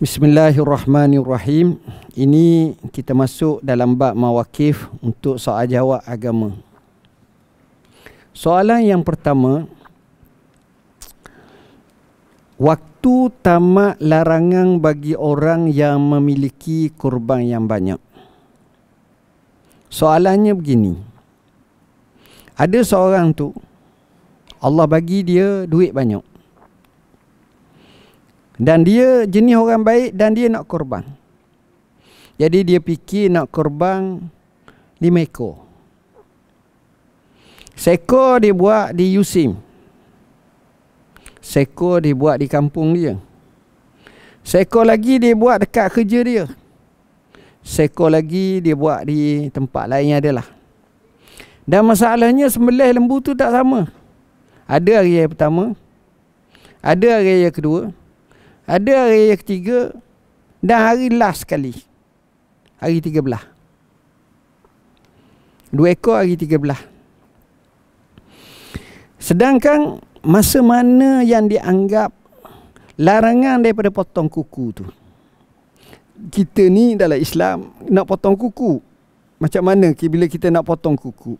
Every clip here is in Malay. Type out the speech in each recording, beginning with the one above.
Bismillahirrahmanirrahim. Ini kita masuk dalam bab mawakif untuk soal jawab agama. Soalan yang pertama, waktu tamat larangan bagi orang yang memiliki kurban yang banyak. Soalannya begini. Ada seorang tu Allah bagi dia duit banyak. Dan dia jenis orang baik dan dia nak korban. Jadi dia fikir nak korban 5 ekor. Seekor dia buat di Yusim. Seekor dia buat di kampung dia. Seekor lagi dia buat dekat kerja dia. Seekor lagi dia buat di tempat lain adalah. Dan masalahnya sembelih lembu tu tak sama. Ada hari yang pertama, ada hari yang kedua, ada hari yang ketiga, dan hari last sekali, hari 13. 2 ekor hari 13. Sedangkan masa mana yang dianggap larangan daripada potong kuku tu? Kita ni dalam Islam nak potong kuku. Macam mana bila kita nak potong kuku?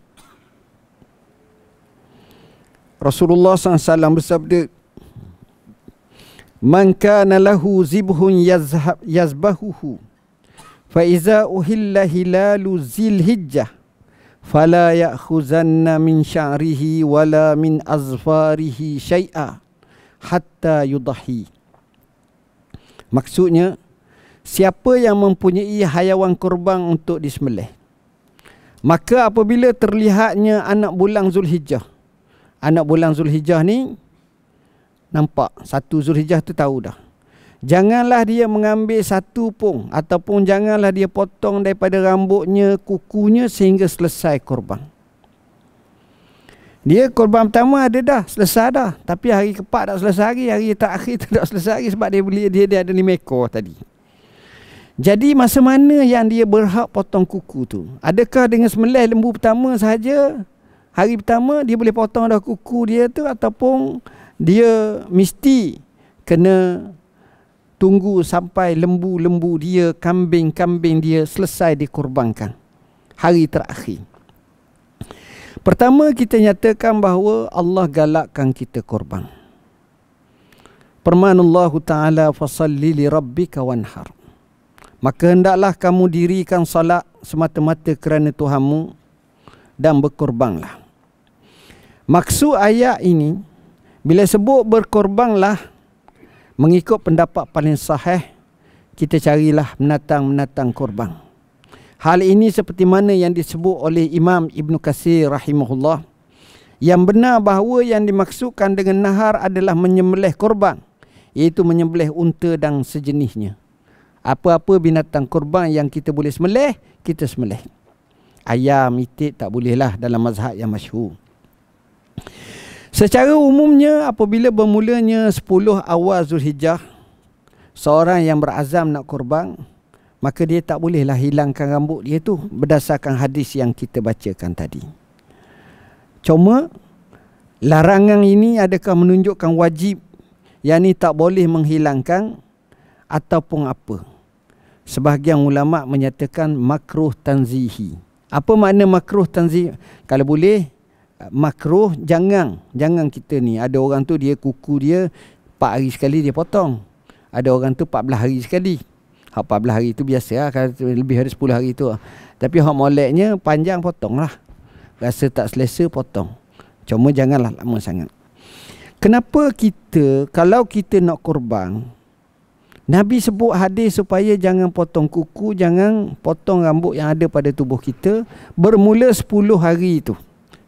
Rasulullah SAW bersabda, Man kana lahu zibhun yazbahuhu fa iza uhilla hilalu zilhijjah fala ya'khuzanna min sya'rihi wala min azfarihi syai'a hatta yudahi. Maksudnya, siapa yang mempunyai hayawan kurban untuk disembelih, maka apabila terlihatnya anak bulan Zulhijjah, anak bulan Zulhijjah ni nampak, 1 Zulhijjah tu tahu dah. Janganlah dia mengambil satu pun, ataupun janganlah dia potong daripada rambutnya, kukunya sehingga selesai korban. Dia korban pertama ada dah, selesai dah. Tapi hari keempat tak selesai lagi, hari terakhir tu tak selesai lagi sebab dia ada 5 ekor tadi. Jadi masa mana yang dia berhak potong kuku tu? Adakah dengan sembelih lembu pertama sahaja, hari pertama dia boleh potong dah kuku dia tu, ataupun dia mesti kena tunggu sampai lembu-lembu dia, kambing-kambing dia selesai dikorbankan hari terakhir? Pertama, kita nyatakan bahawa Allah galakkan kita korban. Firmanullahu ta'ala, fasalli li rabbika wanhar. Maka hendaklah kamu dirikan salat semata-mata kerana Tuhanmu dan berkorbanlah. Maksud ayat ini, bila sebut berkorbanlah, mengikut pendapat paling sahih, kita carilah menatang korban. Hal ini seperti mana yang disebut oleh Imam Ibn Katsir rahimahullah, yang benar bahawa yang dimaksudkan dengan nahar adalah menyembelih korban, iaitu menyembelih unta dan sejenisnya. Apa-apa binatang korban yang kita boleh sembelih, kita sembelih. Ayam, itik tak bolehlah dalam mazhab yang masyhur. Secara umumnya, apabila bermulanya 10 awal Zulhijjah, seorang yang berazam nak korban, maka dia tak bolehlah hilangkan rambut dia tu, berdasarkan hadis yang kita bacakan tadi. Cuma larangan ini adakah menunjukkan wajib, yakni tak boleh menghilangkan ataupun apa? Sebahagian ulama menyatakan makruh tanzihi. Apa makna makruh tanzihi? Kalau boleh, makruh jangan kita ni, ada orang tu dia kuku dia 4 hari sekali dia potong, ada orang tu 14 hari sekali. Hak 14 hari tu biasa lah, kalau lebih dari 10 hari tu. Tapi hak moleknya panjang, potong lah. Rasa tak selesa, potong. Cuma janganlah lama sangat. Kenapa kita, kalau kita nak korban, Nabi sebut hadis supaya jangan potong kuku, jangan potong rambut yang ada pada tubuh kita bermula 10 hari itu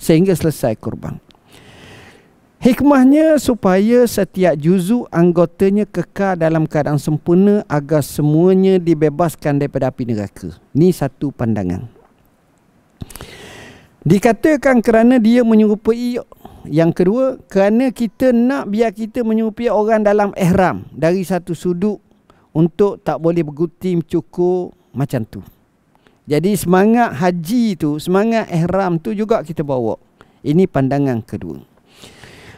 sehingga selesai korban. Hikmahnya supaya setiap juzuk anggotanya kekal dalam keadaan sempurna agar semuanya dibebaskan daripada api neraka. Ini satu pandangan. Dikatakan kerana dia menyerupai. Yang kedua, kerana kita nak biar kita menyerupai orang dalam ihram dari satu sudut, untuk tak boleh berguting, cukur macam tu. Jadi semangat haji tu, semangat ihram tu juga kita bawa. Ini pandangan kedua.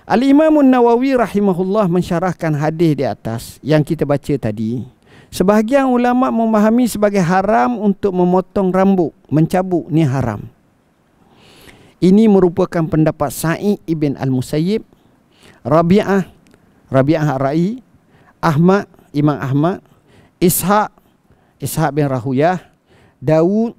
Al-Imam An-Nawawi rahimahullah mensyarahkan hadis di atas yang kita baca tadi. Sebahagian ulama memahami sebagai haram untuk memotong rambut, mencabut ni haram. Ini merupakan pendapat Sa'id ibn al-Musayyib, Rabi'ah Ar-Ra'i, Imam Ahmad, Ishaq bin Rahuyah, Daud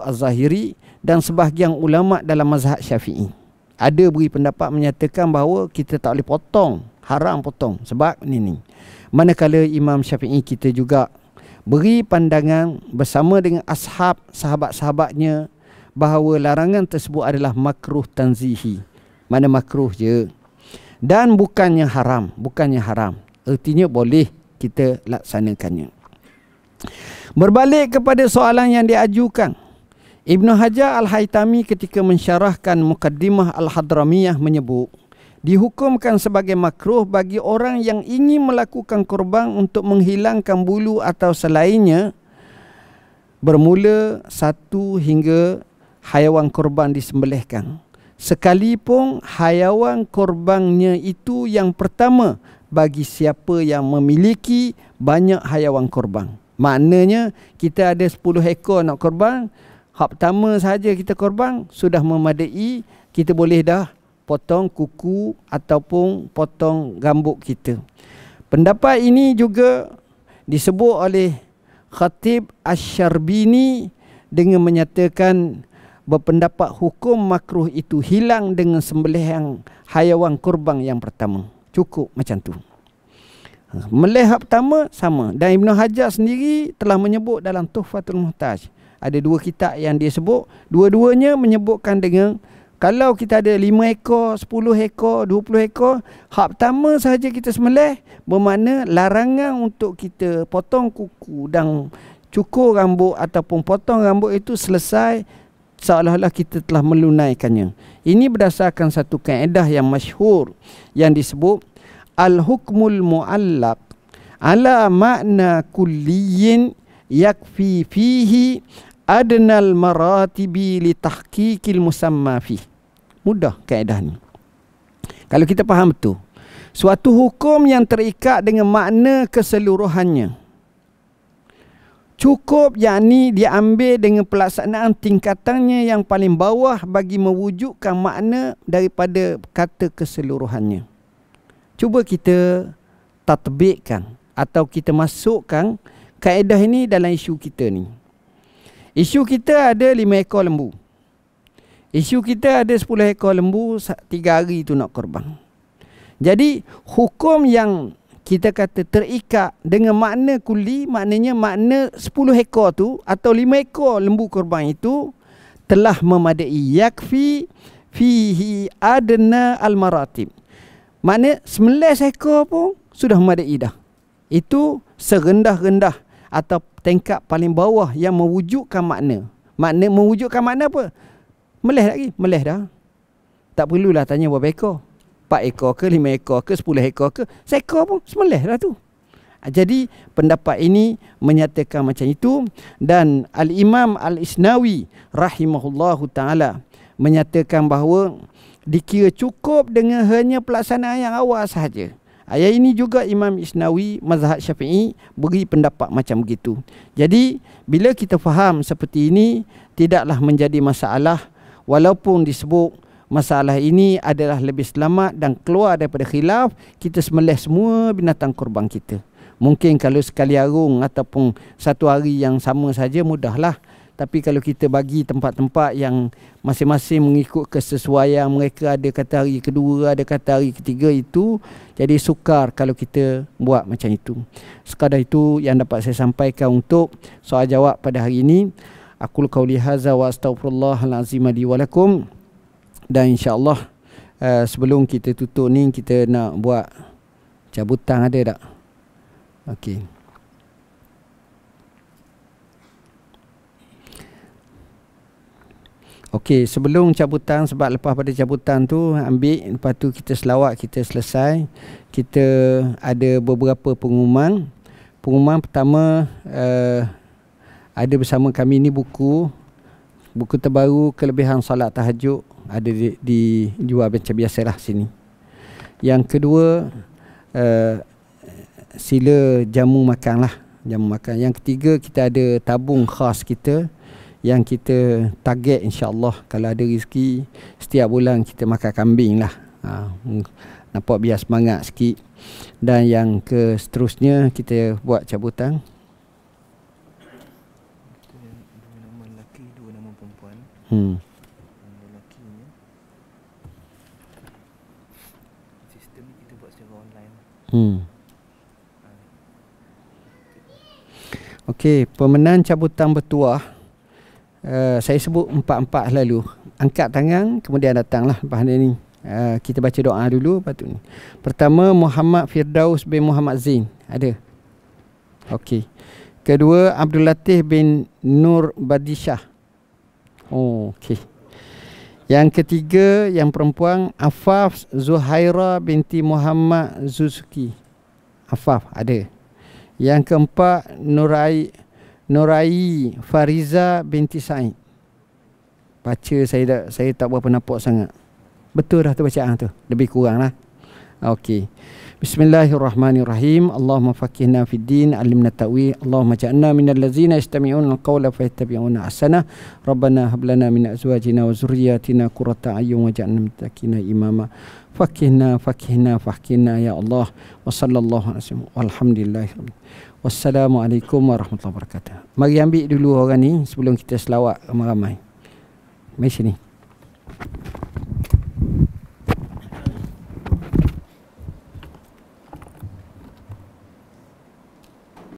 Az-Zahiri dan sebahagian ulama dalam mazhab Syafi'i. Ada beri pendapat menyatakan bahawa kita tak boleh potong, haram potong sebab ni. Manakala Imam Syafi'i kita juga beri pandangan bersama dengan sahabat-sahabatnya bahawa larangan tersebut adalah makruh tanzihi. Mana makruh je. Dan bukannya haram. Artinya boleh kita laksanakannya. Berbalik kepada soalan yang diajukan, Ibn Hajar Al-Haytami ketika mensyarahkan Muqaddimah Al-Hadramiyah menyebut, dihukumkan sebagai makruh bagi orang yang ingin melakukan korban untuk menghilangkan bulu atau selainnya bermula 1 hingga haiwan korban disembelihkan. Sekalipun haiwan korbannya itu yang pertama bagi siapa yang memiliki banyak haiwan korban. Maknanya kita ada 10 ekor nak korban, hak pertama sahaja kita korban sudah memadai, kita boleh dah potong kuku ataupun potong rambut kita. Pendapat ini juga disebut oleh Khatib Asy-Syarbini dengan menyatakan berpendapat hukum makruh itu hilang dengan sembelihan haiwan kurban yang pertama. Cukup macam tu. Melih pertama sama. Dan Ibn Hajar sendiri telah menyebut dalam Tuhfatul Muhtaj. Ada 2 kitab yang dia sebut. Dua-duanya menyebutkan dengan kalau kita ada 5 ekor, 10 ekor, 20 ekor, hak pertama sahaja kita sembelih, bermakna larangan untuk kita potong kuku dan cukur rambut ataupun potong rambut itu selesai seolah-olah kita telah menunaikannya. Ini berdasarkan satu kaedah yang masyhur yang disebut al-hukmul mu'allaq ala makna kulliyin yakfi fihi adnal maratibi li tahqiqil musamma fi. Mudah kaedah ni. Kalau kita faham betul, suatu hukum yang terikat dengan makna keseluruhannya, cukup yakni diambil dengan pelaksanaan tingkatannya yang paling bawah bagi mewujudkan makna daripada kata keseluruhannya. Cuba kita tatbikkan atau kita masukkan kaedah ini dalam isu kita ni. Isu kita ada 5 ekor lembu. Isu kita ada 10 ekor lembu, 3 hari tu nak korban. Jadi hukum yang kita kata terikat dengan makna kuli, maknanya makna 10 ekor tu atau 5 ekor lembu korban itu telah memadai. Yakfi fihi adna al-maratib. Makna 19 ekor pun sudah memadai dah. Itu serendah-rendah atau tingkat paling bawah yang mewujudkan makna. Makna mewujudkan makna apa? Melih lagi, melih dah. Tak perlulah tanya berapa ekor. 4 ekor ke, 5 ekor ke, 10 ekor ke, seekor pun semelih dah tu. Jadi pendapat ini menyatakan macam itu. Dan Al-Imam Al-Isnawi rahimahullahu ta'ala menyatakan bahawa dikira cukup dengan hanya pelaksanaan yang awal sahaja. Ayat ini juga Imam Isnawi mazhab Syafi'i beri pendapat macam begitu. Jadi bila kita faham seperti ini, tidaklah menjadi masalah. Walaupun disebut masalah ini adalah lebih selamat dan keluar daripada khilaf, kita sembelih semua binatang korban kita. Mungkin kalau sekali arung ataupun satu hari yang sama saja mudahlah. Tapi kalau kita bagi tempat-tempat yang masing-masing mengikut kesesuaian mereka, ada kata hari kedua, ada kata hari ketiga, itu jadi sukar kalau kita buat macam itu. Sekadar itu yang dapat saya sampaikan untuk soal jawab pada hari ini. Aqul qauli hadza wa astaghfirullahal azim li wa lakum. Dan insya-Allah sebelum kita tutup ni kita nak buat cabutan, ada tak? Okey. Okey, sebelum cabutan, sebab lepas pada cabutan tu ambil, lepas tu kita selawat, kita selesai. Kita ada beberapa pengumuman. Pengumuman pertama, ada bersama kami ni buku terbaru Kelebihan Salat Tahajud, ada dijual macam biasalah sini. Yang kedua, sila jamu makan lah. jamu makan. Yang ketiga, kita ada tabung khas kita yang kita target, insya-Allah kalau ada rezeki setiap bulan kita makan kambing lah. Nampak biar semangat sikit. Dan yang ke seterusnya kita buat cabutan. Dua nama lelaki, dua nama perempuan. Lelakinya sistem ni kita buat secara online. Okey, pemenang cabutan bertuah, saya sebut empat-empat lalu. Angkat tangan, kemudian datanglah lepas ni. Kita baca doa dulu, lepas tu ni. Pertama, Muhammad Firdaus bin Muhammad Zain. Ada? Okey. Kedua, Abdul Latif bin Nur Badishah. Okey. Yang ketiga, yang perempuan, Afaf Zuhaira binti Muhammad Zuzuki. Afaf, ada. Yang keempat, Nurai Fariza binti Said. Baca saya tak berapa nampak sangat. Betul dah tu bacaan tu. Lebih kurang lah. Okey. Bismillahirrahmanirrahim. Allahumma faqihna fid din, alimna ta'wil. Allahumma ja'alna minal ladzina yastami'una al-qawla fayattabi'una ahsana. Rabbana hab lana min azwajina wa zurriyyatina qurrata a'yun waj'alna lil muttaqina imama. Faqihna ya Allah. Wa sallallahu alaihi wasallam. Walhamdulillahirabbil. Wassalamualaikum warahmatullahi wabarakatuh. Mari ambil dulu orang ni sebelum kita selawat ramai-ramai. Mari sini.